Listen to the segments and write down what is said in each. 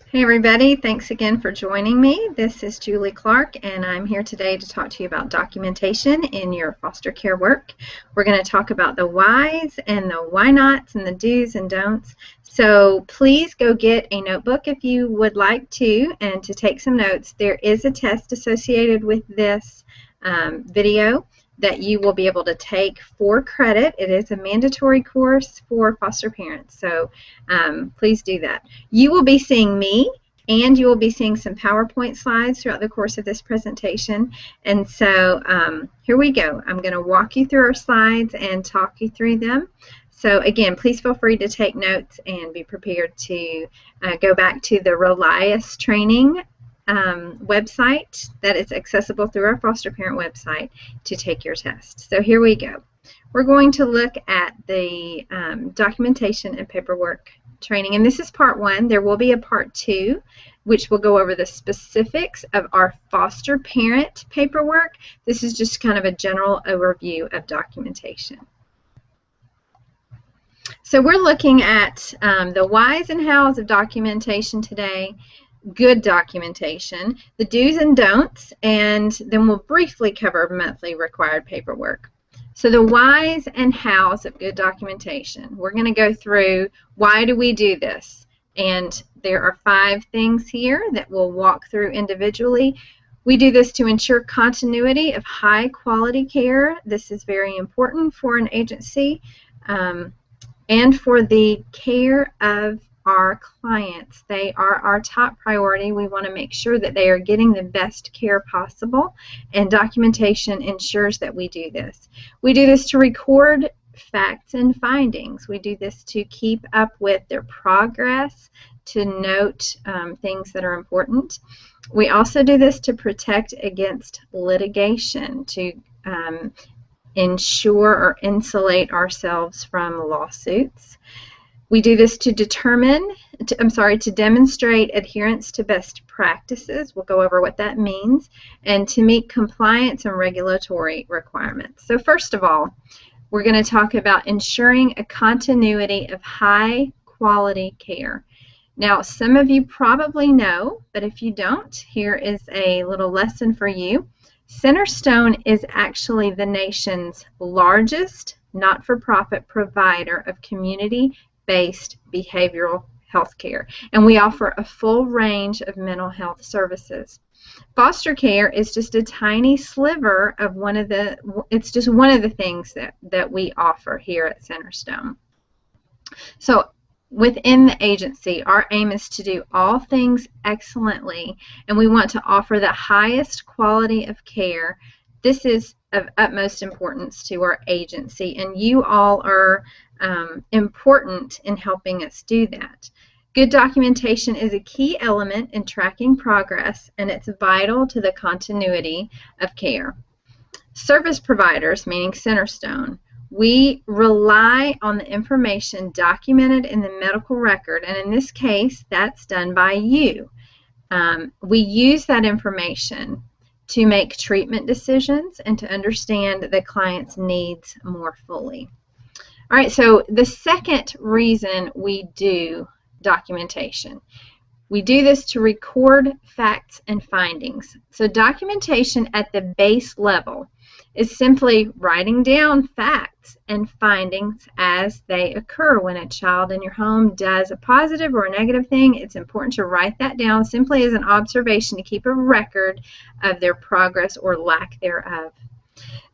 Hey everybody, thanks again for joining me. This is Julie Clark and I'm here today to talk to you about documentation in your foster care work. We're going to talk about the whys and the why nots and the do's and don'ts. So please go get a notebook if you would like to and to take some notes. There is a test associated with this video that you will be able to take for credit. It is a mandatory course for foster parents, so please do that. You will be seeing me and you will be seeing some PowerPoint slides throughout the course of this presentation. And so here we go. I'm going to walk you through our slides and talk you through them. So again, please feel free to take notes and be prepared to go back to the Relias training website that is accessible through our foster parent website to take your test. So here we go. We're going to look at the documentation and paperwork training, and this is part one. There will be a part two, which will go over the specifics of our foster parent paperwork. This is just kind of a general overview of documentation. So we're looking at the whys and hows of documentation today. Good documentation, the do's and don'ts, and then we'll briefly cover monthly required paperwork. So the whys and hows of good documentation. We're going to go through why do we do this, and there are 5 things here that we'll walk through individually. We do this to ensure continuity of high quality care. This is very important for an agency and for the care of our clients. They are our top priority. We want to make sure that they are getting the best care possible, and documentation ensures that we do this. We do this to record facts and findings. We do this to keep up with their progress, to note things that are important. We also do this to protect against litigation, to ensure or insulate ourselves from lawsuits. We do this to demonstrate adherence to best practices. We'll go over what that means, and to meet compliance and regulatory requirements. So first of all, we're going to talk about ensuring a continuity of high quality care. Now, some of you probably know, but if you don't, here is a little lesson for you. Centerstone is actually the nation's largest not-for-profit provider of community-based behavioral health care, and we offer a full range of mental health services. Foster care is just a tiny sliver of one of the things that we offer here at Centerstone. So within the agency, our aim is to do all things excellently, and we want to offer the highest quality of care. This is of utmost importance to our agency, and you all are important in helping us do that. Good documentation is a key element in tracking progress, and it's vital to the continuity of care. Service providers, meaning Centerstone, we rely on the information documented in the medical record, and in this case, that's done by you. We use that information to make treatment decisions and to understand the client's needs more fully. All right, so the second reason we do documentation. We do this to record facts and findings. So documentation at the base level is simply writing down facts and findings as they occur. When a child in your home does a positive or a negative thing, it's important to write that down simply as an observation to keep a record of their progress or lack thereof.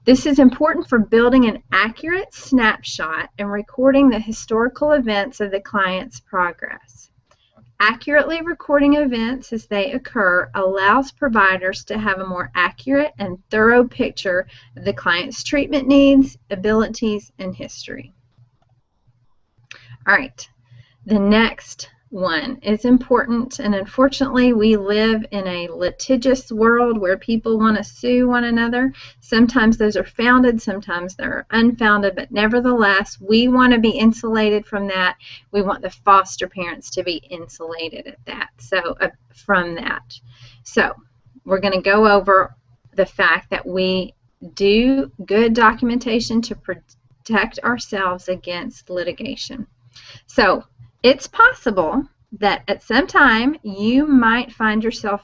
This is important for building an accurate snapshot and recording the historical events of the client's progress. Accurately recording events as they occur allows providers to have a more accurate and thorough picture of the client's treatment needs, abilities, and history. All right, the next one is important, and unfortunately we live in a litigious world where people want to sue one another. Sometimes those are founded, sometimes they're unfounded, but nevertheless we want to be insulated from that. We want the foster parents to be insulated at that, from that. So we're going to go over the fact that we do good documentation to protect ourselves against litigation. So it's possible that at some time you might find yourself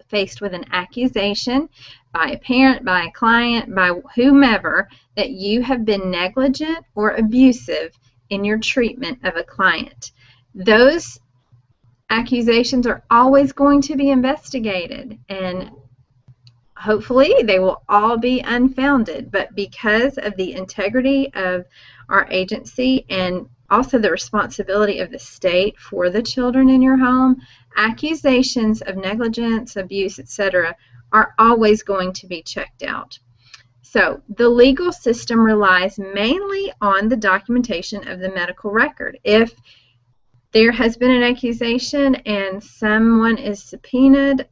faced with an accusation by a parent, by a client, by whomever, that you have been negligent or abusive in your treatment of a client. Those accusations are always going to be investigated, and hopefully they will all be unfounded, but because of the integrity of our agency and also the responsibility of the state for the children in your home, accusations of negligence, abuse, etc. are always going to be checked out. So the legal system relies mainly on the documentation of the medical record. If there has been an accusation and someone is subpoenaed,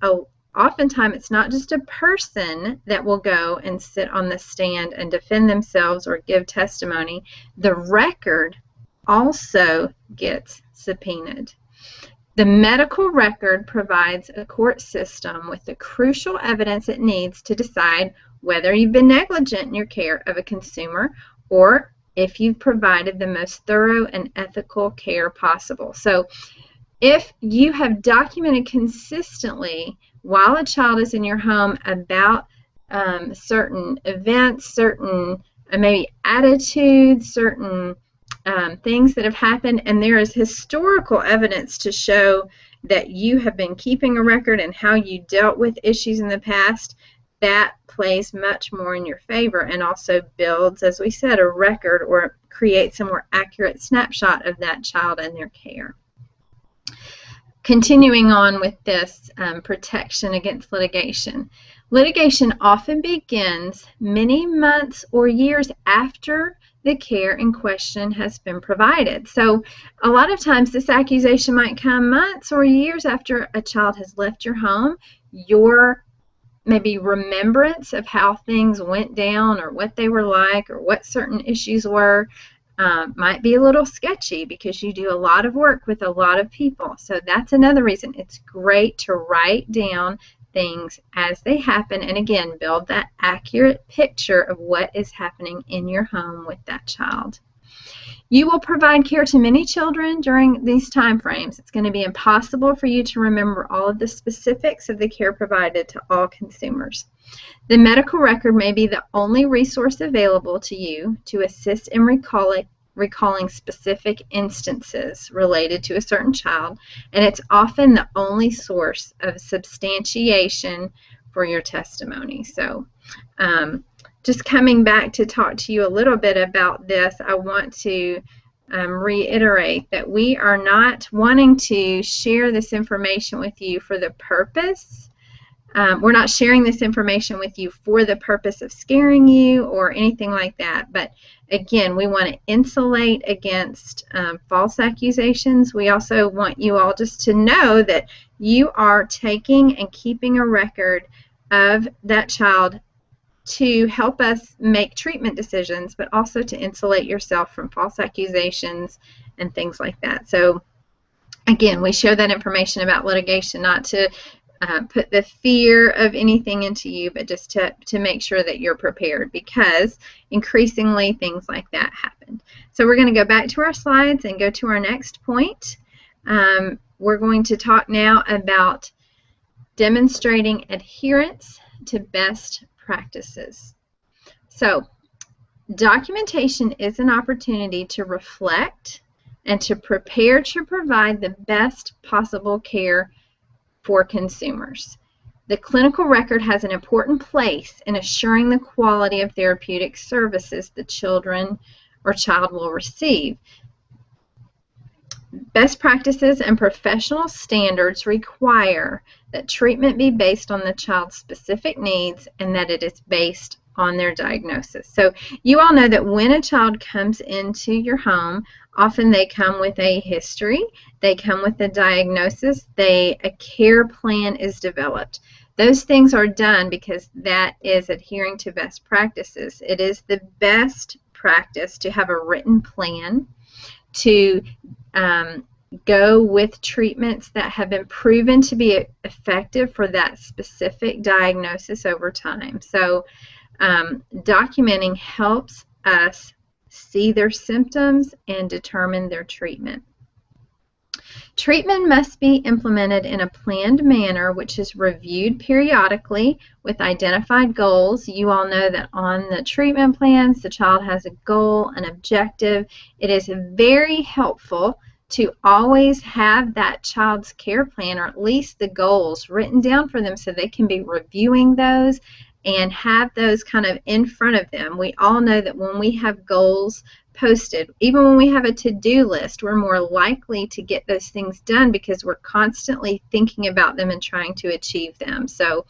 oftentimes it's not just a person that will go and sit on the stand and defend themselves or give testimony. The record also gets subpoenaed. The medical record provides a court system with the crucial evidence it needs to decide whether you've been negligent in your care of a consumer or if you've provided the most thorough and ethical care possible. So if you have documented consistently while a child is in your home about certain events, certain maybe attitudes, certain things that have happened, and there is historical evidence to show that you have been keeping a record and how you dealt with issues in the past, that plays much more in your favor and also builds, as we said, a record or creates a more accurate snapshot of that child and their care. Continuing on with this protection against litigation. Litigation often begins many months or years after the care in question has been provided. So a lot of times this accusation might come months or years after a child has left your home. Your maybe remembrance of how things went down or what they were like or what certain issues were might be a little sketchy because you do a lot of work with a lot of people. So that's another reason it's great to write down things as they happen and again build that accurate picture of what is happening in your home with that child. You will provide care to many children during these time frames. It's going to be impossible for you to remember all of the specifics of the care provided to all consumers. The medical record may be the only resource available to you to assist in recalling specific instances related to a certain child, and it's often the only source of substantiation for your testimony. So just coming back to talk to you a little bit about this, I want to reiterate that we are not wanting to share this information with you for the purpose. We're not sharing this information with you for the purpose of scaring you or anything like that. But again, we want to insulate against false accusations. We also want you all just to know that you are taking and keeping a record of that child to help us make treatment decisions, but also to insulate yourself from false accusations and things like that. So again, we share that information about litigation not to put the fear of anything into you, but just to make sure that you're prepared, because increasingly things like that happen. So we're going to go back to our slides and go to our next point. We're going to talk now about demonstrating adherence to best practices. So documentation is an opportunity to reflect and to prepare to provide the best possible care for consumers. The clinical record has an important place in assuring the quality of therapeutic services the children or child will receive. Best practices and professional standards require that treatment be based on the child's specific needs and that it is based on their diagnosis. So you all know that when a child comes into your home, often they come with a history, they come with a diagnosis, a care plan is developed. Those things are done because that is adhering to best practices. It is the best practice to have a written plan, to go with treatments that have been proven to be effective for that specific diagnosis over time. So documenting helps us see their symptoms and determine their treatment. Treatment must be implemented in a planned manner, which is reviewed periodically with identified goals. You all know that on the treatment plans, the child has a goal, an objective. It is very helpful to always have that child's care plan, or at least the goals, written down for them so they can be reviewing those and have those kind of in front of them. We all know that when we have goals posted, even when we have a to-do list, we're more likely to get those things done because we're constantly thinking about them and trying to achieve them. So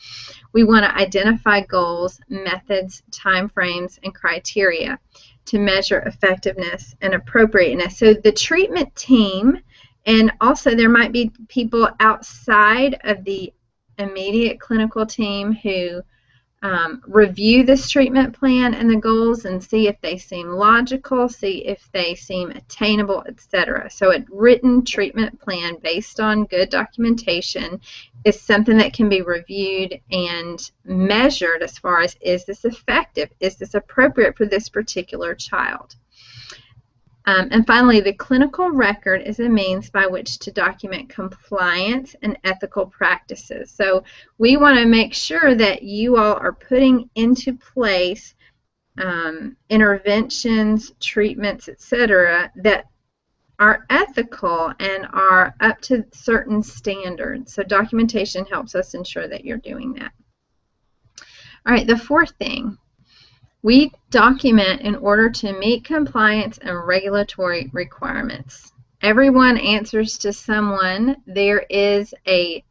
we want to identify goals, methods, time frames, and criteria to measure effectiveness and appropriateness. So the treatment team, and also there might be people outside of the immediate clinical team who review this treatment plan and the goals and see if they seem logical, see if they seem attainable, etc. So a written treatment plan based on good documentation is something that can be reviewed and measured as far as, is this effective? Is this appropriate for this particular child? And finally, the clinical record is a means by which to document compliance and ethical practices. So we want to make sure that you all are putting into place interventions, treatments, etc., that are ethical and are up to certain standards. So documentation helps us ensure that you're doing that. All right, the fourth thing. We document in order to meet compliance and regulatory requirements. Everyone answers to someone. There is a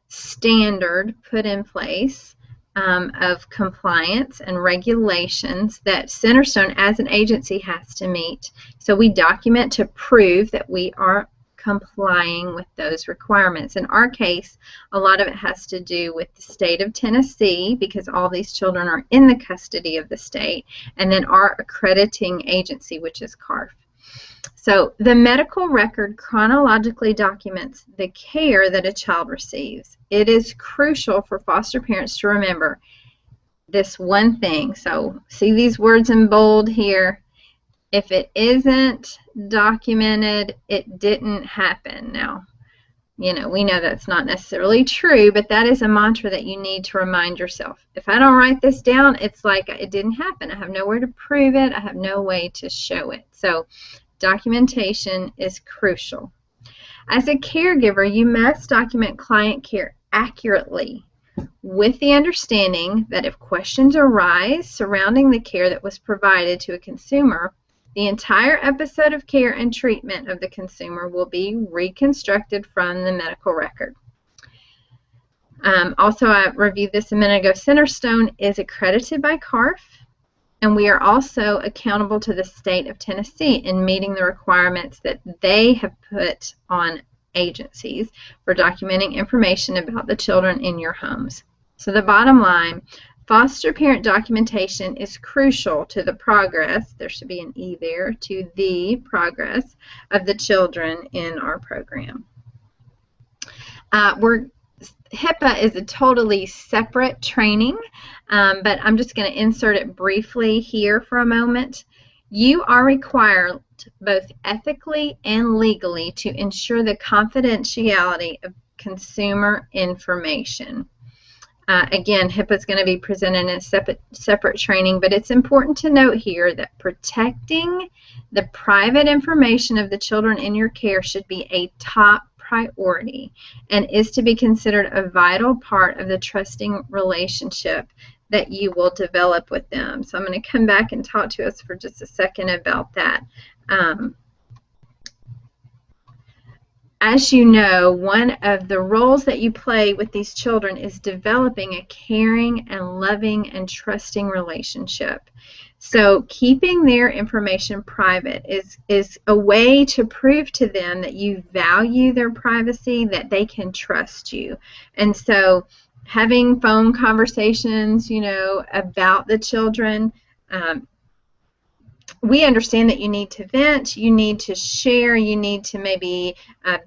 standard put in place of compliance and regulations that Centerstone as an agency has to meet. So we document to prove that we are complying with those requirements. In our case, a lot of it has to do with the state of Tennessee, because all these children are in the custody of the state, and then our accrediting agency, which is CARF. So the medical record chronologically documents the care that a child receives. It is crucial for foster parents to remember this one thing. So see these words in bold here. If it isn't documented, it didn't happen. Now, you know, we know that's not necessarily true, but that is a mantra that you need to remind yourself. If I don't write this down, it's like it didn't happen. I have nowhere to prove it. I have no way to show it. So documentation is crucial. As a caregiver, you must document client care accurately, with the understanding that if questions arise surrounding the care that was provided to a consumer, the entire episode of care and treatment of the consumer will be reconstructed from the medical record. Also, I reviewed this a minute ago. Centerstone is accredited by CARF, and we are also accountable to the state of Tennessee in meeting the requirements that they have put on agencies for documenting information about the children in your homes. So the bottom line, foster parent documentation is crucial to the progress, there should be an E there, to the progress of the children in our program. HIPAA is a totally separate training, but I'm just going to insert it briefly here for a moment. You are required both ethically and legally to ensure the confidentiality of consumer information. Again, HIPAA is going to be presented in a separate training, but it's important to note here that protecting the private information of the children in your care should be a top priority and is to be considered a vital part of the trusting relationship that you will develop with them. So I'm going to come back and talk to us for just a second about that. As you know, one of the roles that you play with these children is developing a caring and loving and trusting relationship. So keeping their information private is a way to prove to them that you value their privacy, that they can trust you. And so having phone conversations, you know, about the children, we understand that you need to vent, you need to share, you need to maybe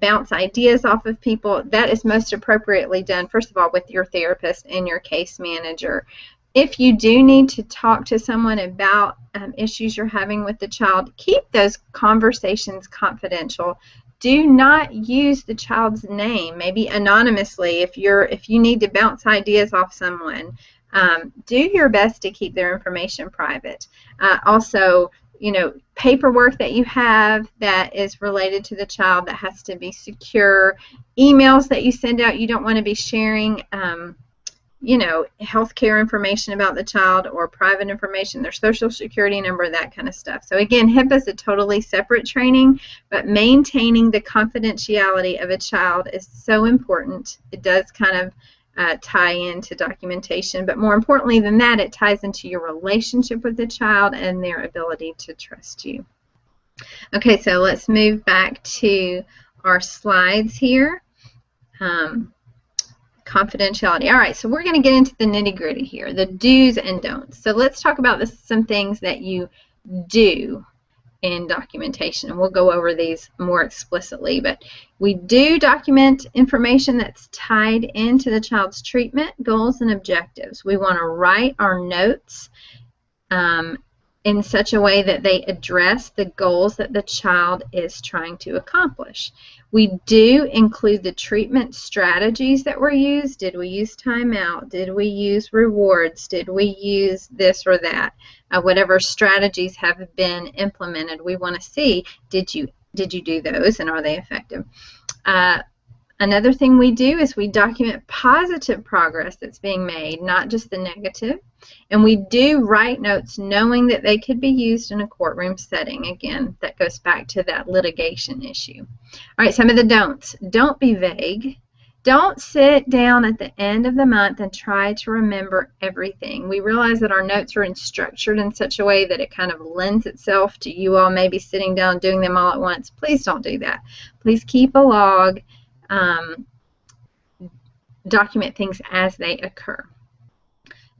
bounce ideas off of people. That is most appropriately done, first of all, with your therapist and your case manager. If you do need to talk to someone about issues you're having with the child, keep those conversations confidential. Do not use the child's name, maybe anonymously if you need to bounce ideas off someone. Do your best to keep their information private. Also, paperwork that you have that is related to the child that has to be secure. Emails that you send out, you don't want to be sharing healthcare information about the child or private information, their social security number, that kind of stuff. So again, HIPAA is a totally separate training, but maintaining the confidentiality of a child is so important. It does kind of tie into documentation, but more importantly than that, it ties into your relationship with the child and their ability to trust you. Okay, so let's move back to our slides here. Confidentiality. All right, so we're going to get into the nitty-gritty here, the do's and don'ts. So let's talk about some things that you do in documentation, and we'll go over these more explicitly. But we do document information that's tied into the child's treatment, goals, and objectives. We want to write our notes in such a way that they address the goals that the child is trying to accomplish. We do include the treatment strategies that were used. Did we use timeout? Did we use rewards? Did we use this or that? Whatever strategies have been implemented, we want to see, did you do those, and are they effective? Another thing we do is we document positive progress that's being made, not just the negative. And we do write notes knowing that they could be used in a courtroom setting. Again, that goes back to that litigation issue. All right, some of the don'ts. Don't be vague. Don't sit down at the end of the month and try to remember everything. We realize that our notes are structured in such a way that it kind of lends itself to you all maybe sitting down and doing them all at once. Please don't do that. Please keep a log. Document things as they occur.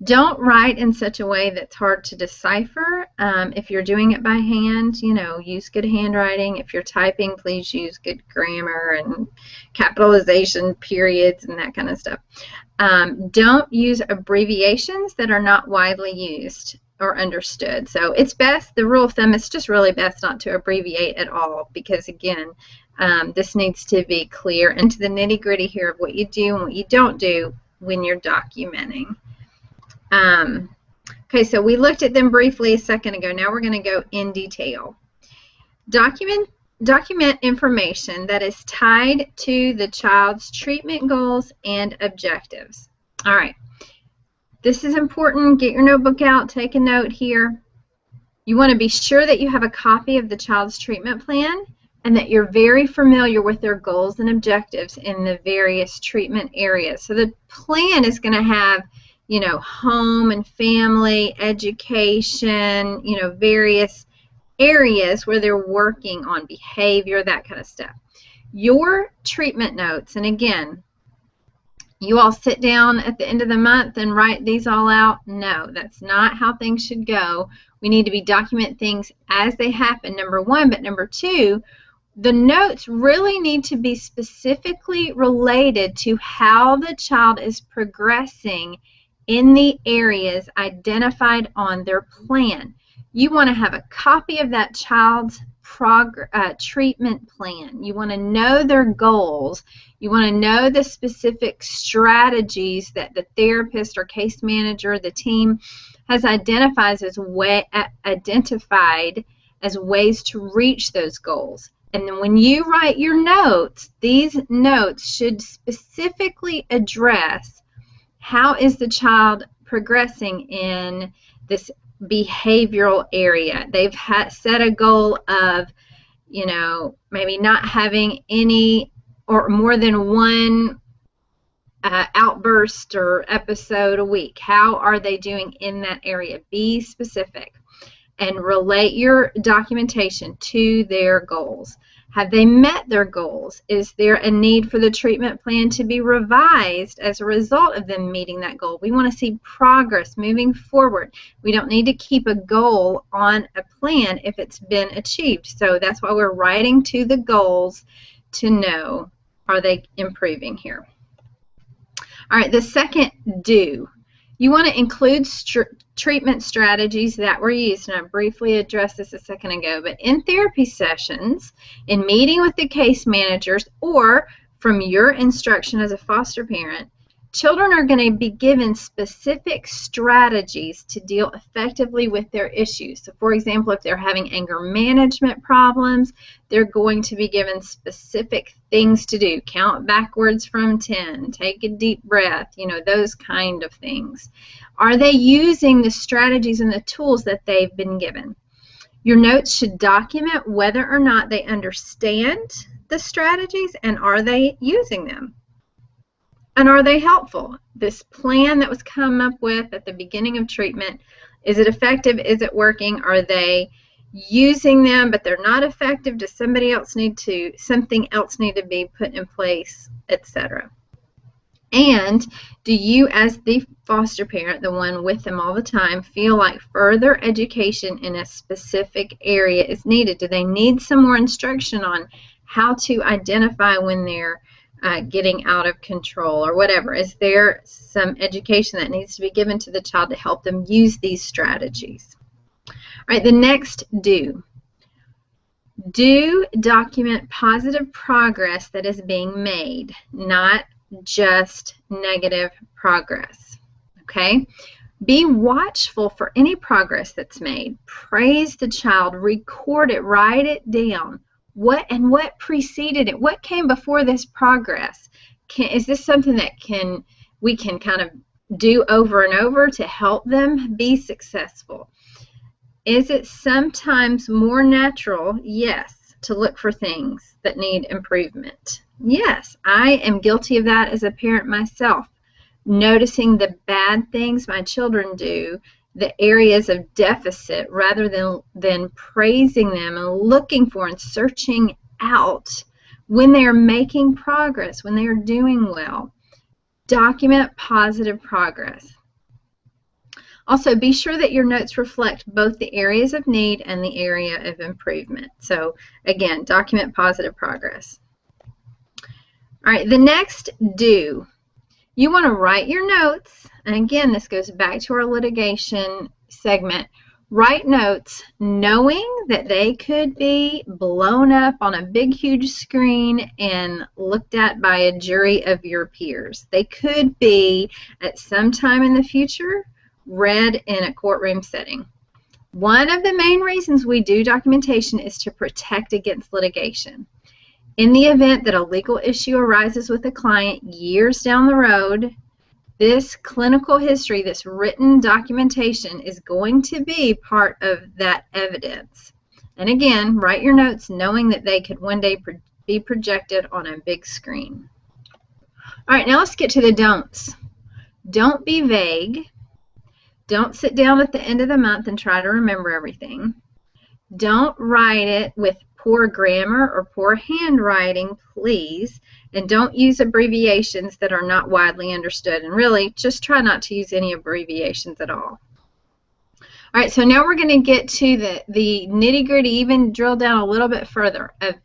Don't write in such a way that's hard to decipher. If you're doing it by hand, use good handwriting. If you're typing, please use good grammar and capitalization, periods, and that kind of stuff. Don't use abbreviations that are not widely used or understood. So it's best, the rule of thumb, it's just really best not to abbreviate at all, because again, this needs to be clear into the nitty-gritty here of what you do and what you don't do when you're documenting. Okay, so we looked at them briefly a second ago. Now we're going to go in detail. Document information that is tied to the child's treatment goals and objectives. All right, this is important. Get your notebook out, take a note here. You want to be sure that you have a copy of the child's treatment plan and that you're very familiar with their goals and objectives in the various treatment areas. So the plan is going to have home and family, education, various areas where they're working on behavior, that kind of stuff. Your treatment notes, and again, you all sit down at the end of the month and write these all out? No, that's not how things should go. We need to be document things as they happen, number one, but number two, the notes really need to be specifically related to how the child is progressing in the areas identified on their plan. You want to have a copy of that child's treatment plan. You want to know their goals. You want to know the specific strategies that the therapist or case manager, the team, has identified as ways to reach those goals. And then when you write your notes, these notes should specifically address how is the child progressing in this behavioral area. They've set a goal of, maybe not having any or more than one outburst or episode a week. How are they doing in that area? Be specific and relate your documentation to their goals. Have they met their goals? Is there a need for the treatment plan to be revised as a result of them meeting that goal? We want to see progress moving forward. We don't need to keep a goal on a plan if it's been achieved. So that's why we're writing to the goals to know, are they improving here? All right, the second do. You want to include treatment strategies that were used, and I briefly addressed this a second ago, but in therapy sessions, in meeting with the case managers, or from your instruction as a foster parent, children are going to be given specific strategies to deal effectively with their issues. So, for example, if they're having anger management problems, they're going to be given specific things to do. Count backwards from 10, take a deep breath, those kind of things. Are they using the strategies and the tools that they've been given? Your notes should document whether or not they understand the strategies and are they using them. And are they helpful? This plan that was come up with at the beginning of treatment, is it effective? Is it working? Are they using them but they're not effective? Does something else need to be put in place, etc.? And do you, as the foster parent, the one with them all the time, feel like further education in a specific area is needed? Do they need some more instruction on how to identify when they're getting out of control or whatever? Is there some education that needs to be given to the child to help them use these strategies? All right, the next do. Do document positive progress that is being made, not just negative progress. Okay? Be watchful for any progress that's made. Praise the child, record it, write it down. What preceded it? What came before this progress? Is this something that we can kind of do over and over to help them be successful? Is it sometimes more natural? Yes, to look for things that need improvement. Yes, I am guilty of that as a parent myself. Noticing the bad things my children do, the areas of deficit, rather than praising them and looking for and searching out when they are making progress, when they are doing well. Document positive progress. Also, be sure that your notes reflect both the areas of need and the area of improvement. So, again, document positive progress. All right, the next do. You want to write your notes, and again, this goes back to our litigation segment. Write notes knowing that they could be blown up on a big, huge screen and looked at by a jury of your peers. They could be, at some time in the future, read in a courtroom setting. One of the main reasons we do documentation is to protect against litigation. In the event that a legal issue arises with a client years down the road, this clinical history, this written documentation, is going to be part of that evidence. And again, write your notes knowing that they could one day be projected on a big screen. All right, now let's get to the don'ts. Don't be vague. Don't sit down at the end of the month and try to remember everything. Don't write it with poor grammar or poor handwriting, please. And don't use abbreviations that are not widely understood. And really, just try not to use any abbreviations at all. All right, so now we're going to get to the nitty-gritty, even drill down a little bit further, of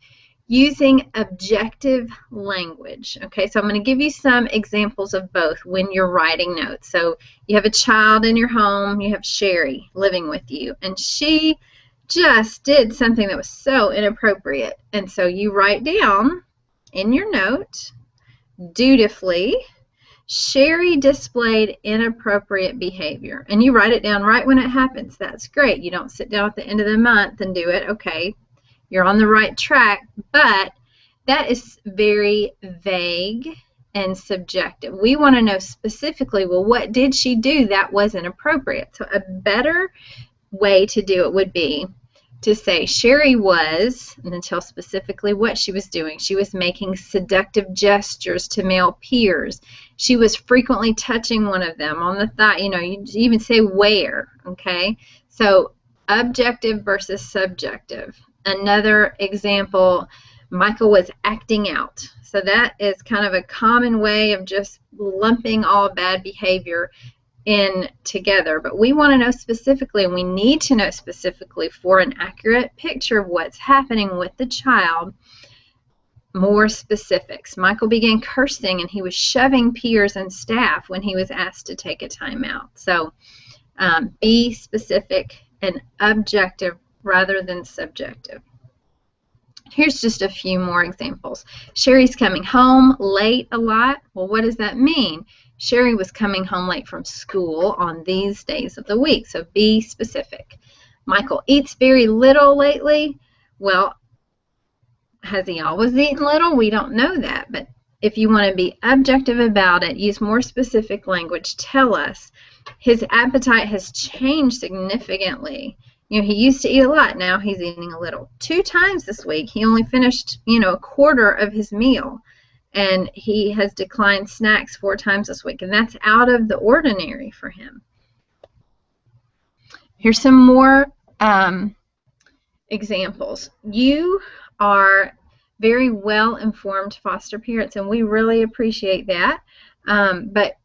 using objective language. Okay, so I'm going to give you some examples of both when you're writing notes. So you have a child in your home, you have Sherry living with you, and she just did something that was so inappropriate. And so you write down in your note, dutifully, Sherry displayed inappropriate behavior. And you write it down right when it happens. That's great. You don't sit down at the end of the month and do it. Okay, you're on the right track, but that is very vague and subjective. We want to know specifically, well, what did she do that was inappropriate? So a better way to do it would be to say Sherry was, and then tell specifically what she was doing. She was making seductive gestures to male peers. She was frequently touching one of them on the thigh. You even say where, okay? So objective versus subjective. Another example, Michael was acting out. So that is kind of a common way of just lumping all bad behavior in together, but we want to know specifically, and we need to know specifically for an accurate picture of what's happening with the child, more specifics. Michael began cursing, and he was shoving peers and staff when he was asked to take a timeout. So be specific and objective rather than subjective. Here's just a few more examples. Sherry's coming home late a lot. Well, what does that mean? Sherry was coming home late from school on these days of the week, so be specific. Michael eats very little lately. Well, has he always eaten little? We don't know that, but if you want to be objective about it, use more specific language. Tell us his appetite has changed significantly. You know, he used to eat a lot. Now he's eating a little. 2 times this week, he only finished, a quarter of his meal. And he has declined snacks 4 times this week. And that's out of the ordinary for him. Here's some more examples. You are very well-informed foster parents, and we really appreciate that. But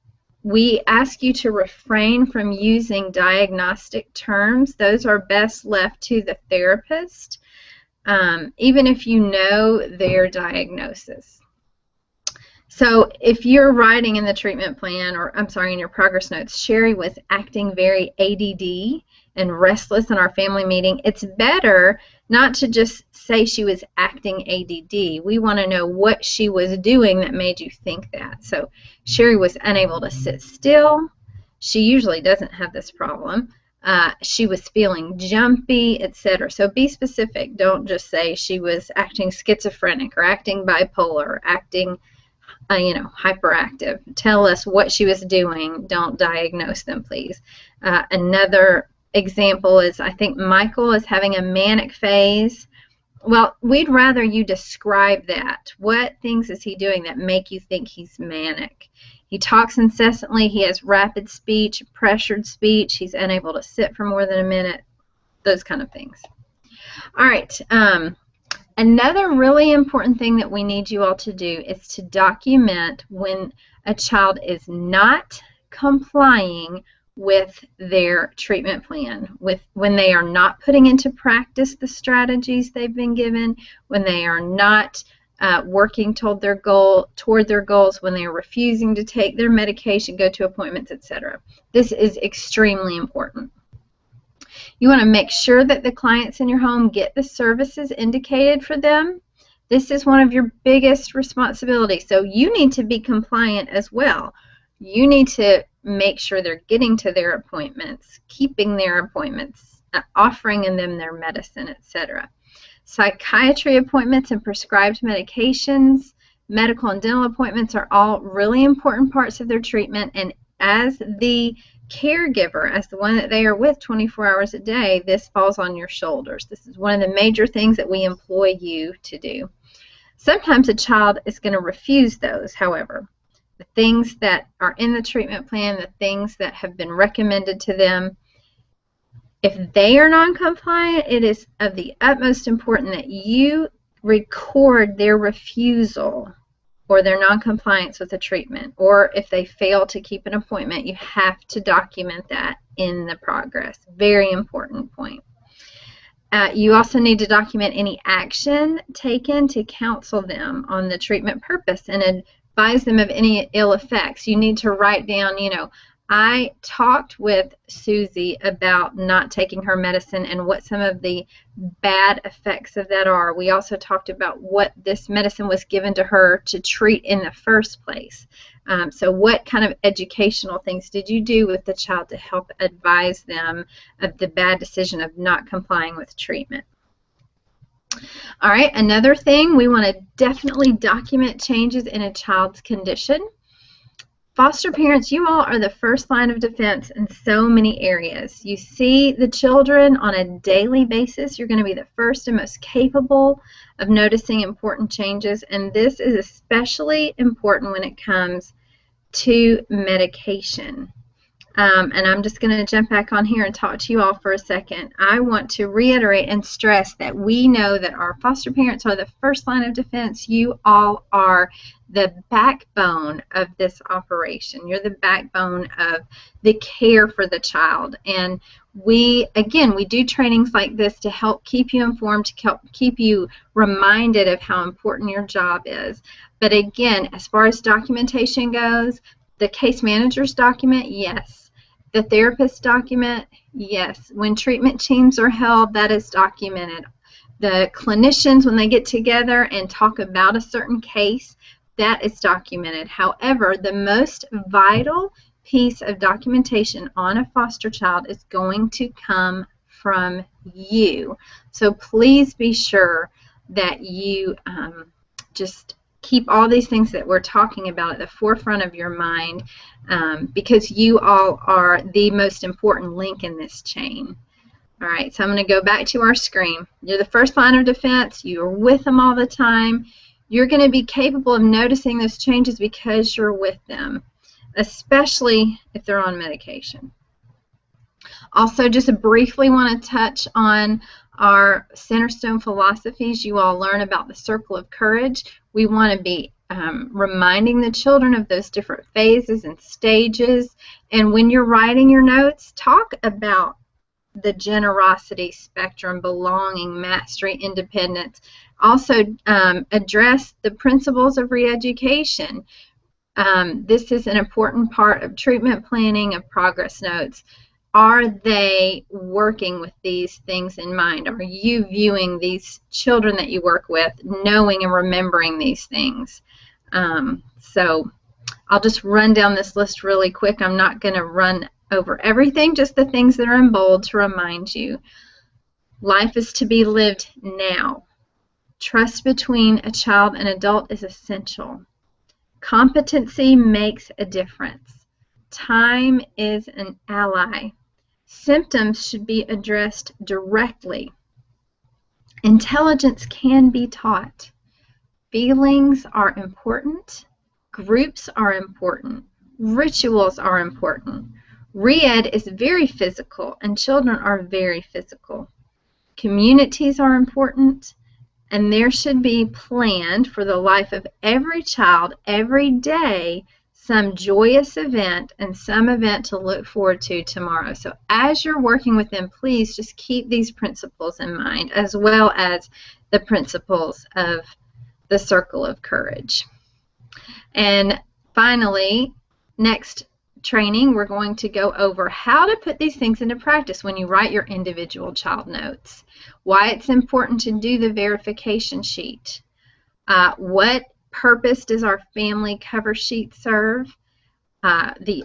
we ask you to refrain from using diagnostic terms. Those are best left to the therapist, even if you know their diagnosis. So if you're writing in the treatment plan, or I'm sorry, in your progress notes, Sherry was acting very ADD and restless in our family meeting, it's better not to just say she was acting ADD. We want to know what she was doing that made you think that. So Sherry was unable to sit still. She usually doesn't have this problem. She was feeling jumpy, etc. So be specific. Don't just say she was acting schizophrenic or acting bipolar or acting hyperactive. Tell us what she was doing. Don't diagnose them, please. Another example is, I think Michael is having a manic phase. Well, we'd rather you describe that. What things is he doing that make you think he's manic? He talks incessantly. He has rapid speech, pressured speech. He's unable to sit for more than a minute. Those kind of things. All right. Another really important thing that we need you all to do is to document when a child is not complying with their treatment plan, when they are not putting into practice the strategies they've been given, when they are not working toward their goals, when they are refusing to take their medication, go to appointments, etc. This is extremely important. You want to make sure that the clients in your home get the services indicated for them. This is one of your biggest responsibilities. So you need to be compliant as well. You need to make sure they're getting to their appointments, keeping their appointments, offering them their medicine, etc. Psychiatry appointments and prescribed medications, medical and dental appointments are all really important parts of their treatment. And as the caregiver, as the one that they are with 24 hours a day, this falls on your shoulders. This is one of the major things that we employ you to do. Sometimes a child is going to refuse those, however. The things that are in the treatment plan, the things that have been recommended to them, if they are non-compliant, it is of the utmost importance that you record their refusal or their non-compliance with the treatment, or if they fail to keep an appointment, you have to document that in the progress. Very important point. You also need to document any action taken to counsel them on the treatment purpose and advise them of any ill effects. You need to write down, I talked with Susie about not taking her medicine and what some of the bad effects of that are. We also talked about what this medicine was given to her to treat in the first place. So what kind of educational things did you do with the child to help advise them of the bad decision of not complying with treatment? All right, another thing, we want to definitely document changes in a child's condition. Foster parents, you all are the first line of defense in so many areas. You see the children on a daily basis. You're going to be the first and most capable of noticing important changes, and this is especially important when it comes to medication. and I'm just going to jump back on here and talk to you all for a second. I want to reiterate and stress that we know that our foster parents are the first line of defense. You all are the backbone of this operation. You're the backbone of the care for the child. And we do trainings like this to help keep you informed, to help keep you reminded of how important your job is. But again, as far as documentation goes, the case manager's document, yes. The therapist document, yes. When treatment teams are held, that is documented. The clinicians, when they get together and talk about a certain case, that is documented. However, the most vital piece of documentation on a foster child is going to come from you. So please be sure that you just keep all these things that we're talking about at the forefront of your mind, because you all are the most important link in this chain. All right, so I'm going to go back to our screen. You're the first line of defense. You're with them all the time. You're going to be capable of noticing those changes because you're with them, especially if they're on medication. Also, just briefly want to touch on our Centerstone philosophies. You all learn about the circle of courage. We want to be reminding the children of those different phases and stages. And when you're writing your notes, talk about the generosity spectrum, belonging, mastery, independence. Also, address the principles of re-education. This is an important part of treatment planning, of progress notes. Are they working with these things in mind? Are you viewing these children that you work with, knowing and remembering these things? So I'll just run down this list really quick. I'm not going to run over everything, just the things that are in bold to remind you. Life is to be lived now. Trust between a child and adult is essential. Competency makes a difference. Time is an ally. Symptoms should be addressed directly. Intelligence can be taught. Feelings are important. Groups are important. Rituals are important. Re-ed is very physical, and children are very physical. Communities are important, and there should be planned for the life of every child every day some joyous event and some event to look forward to tomorrow. So as you're working with them, please just keep these principles in mind, as well as the principles of the circle of courage. And finally, next training, we're going to go over how to put these things into practice when you write your individual child notes, why it's important to do the verification sheet, what purpose does our family cover sheet serve, the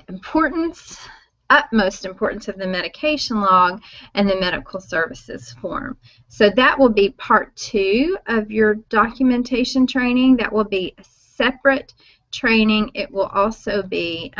utmost importance of the medication log, and the medical services form. So that will be part 2 of your documentation training. That will be a separate training. It will also be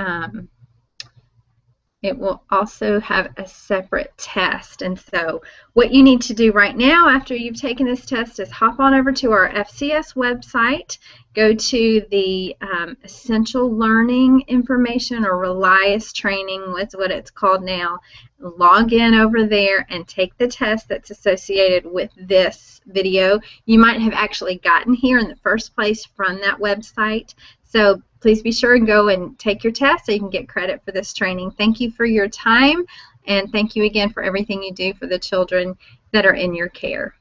have a separate test. And so what you need to do right now after you've taken this test is hop on over to our FCS website, go to the Essential Learning Information, or Relias Training, that's what it's called now. Log in over there and take the test that's associated with this video. You might have actually gotten here in the first place from that website. So please be sure and go and take your test so you can get credit for this training. Thank you for your time, and thank you again for everything you do for the children that are in your care.